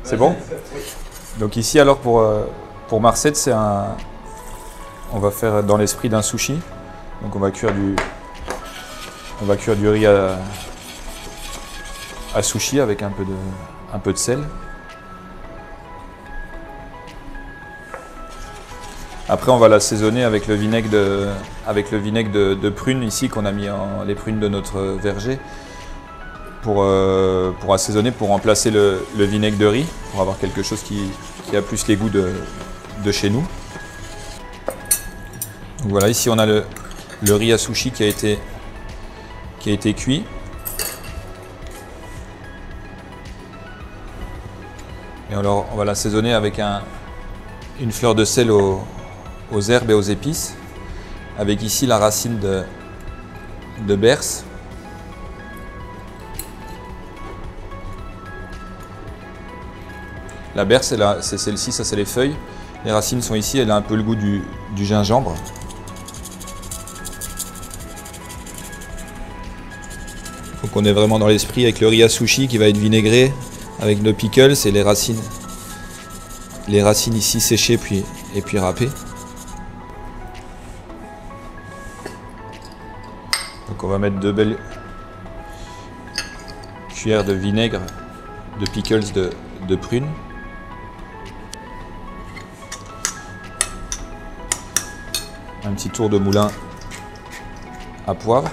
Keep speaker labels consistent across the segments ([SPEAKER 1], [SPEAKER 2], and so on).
[SPEAKER 1] C'est bon? Donc ici alors pour Marcette, c'est on va faire dans l'esprit d'un sushi. Donc on va cuire du riz à sushi avec un peu de sel. Après on va l'assaisonner avec le vinaigre de prunes ici qu'on a mis les prunes de notre verger pour assaisonner, pour remplacer le vinaigre de riz, pour avoir quelque chose qui a plus les goûts de chez nous. Donc voilà, ici on a le riz à sushi qui a été cuit. Et alors on va l'assaisonner avec une fleur de sel aux herbes et aux épices, avec ici la racine de berce. La berce, c'est celle-ci, ça c'est les feuilles. Les racines sont ici, elle a un peu le goût du gingembre. Donc on est vraiment dans l'esprit avec le riz à sushi qui va être vinaigré, avec nos pickles et les racines ici séchées et puis râpées. Donc on va mettre 2 belles cuillères de vinaigre de pickles de prunes. Un petit tour de moulin à poivre.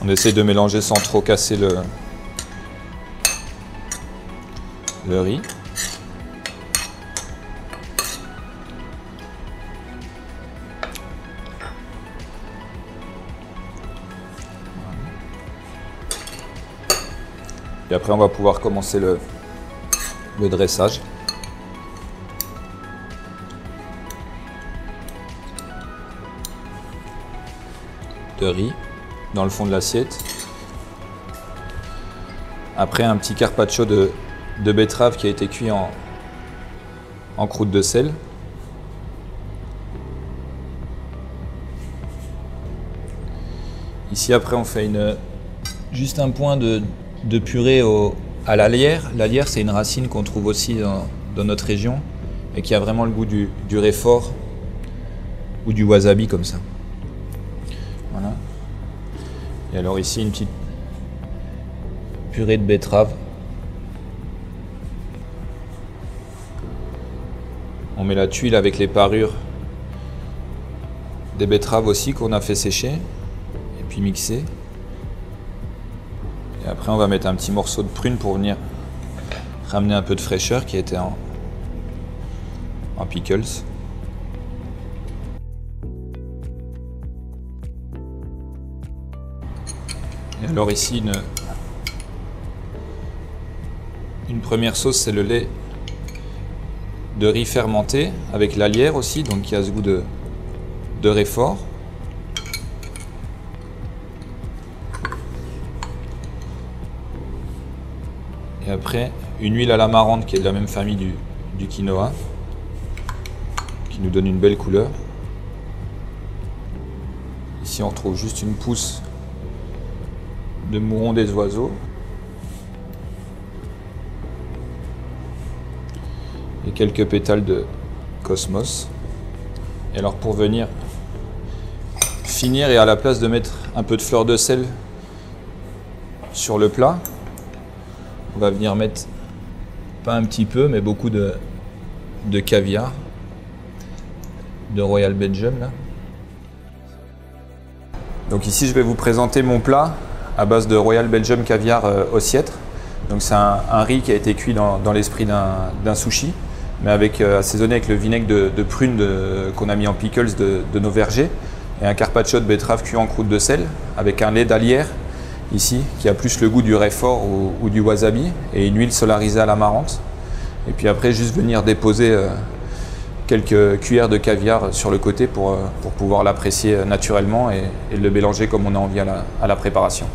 [SPEAKER 1] On essaie de mélanger sans trop casser le riz. Et après on va pouvoir commencer le dressage. De riz dans le fond de l'assiette. Après un petit carpaccio de betterave qui a été cuit en croûte de sel. Ici après on fait juste un point de purée à la lierre. La lierre, c'est une racine qu'on trouve aussi dans notre région et qui a vraiment le goût du réfort ou du wasabi comme ça. Voilà. Et alors ici une petite purée de betterave. On met la tuile avec les parures des betteraves aussi qu'on a fait sécher et puis mixer. Et après on va mettre un petit morceau de prune pour venir ramener un peu de fraîcheur qui était en pickles. Et alors ici une première sauce, c'est le lait de riz fermenté avec la lierre aussi, donc qui a ce goût de réfort. Et après une huile à l'amarante qui est de la même famille du quinoa, qui nous donne une belle couleur. Ici on retrouve juste une pousse de mouron des oiseaux et quelques pétales de cosmos. Et alors pour venir finir et à la place de mettre un peu de fleur de sel sur le plat, on va venir mettre pas un petit peu mais beaucoup de caviar de Royal Belgium là. Donc ici je vais vous présenter mon plat à base de Royal Belgium caviar ossiètre. Donc c'est un riz qui a été cuit dans l'esprit d'un sushi, mais assaisonné avec le vinaigre de prune qu'on a mis en pickles de nos vergers, et un carpaccio de betterave cuit en croûte de sel, avec un lait d'alière ici, qui a plus le goût du réfort ou du wasabi, et une huile solarisée à l'amarante. Et puis après juste venir déposer quelques cuillères de caviar sur le côté pour pouvoir l'apprécier naturellement et le mélanger comme on a envie à la préparation.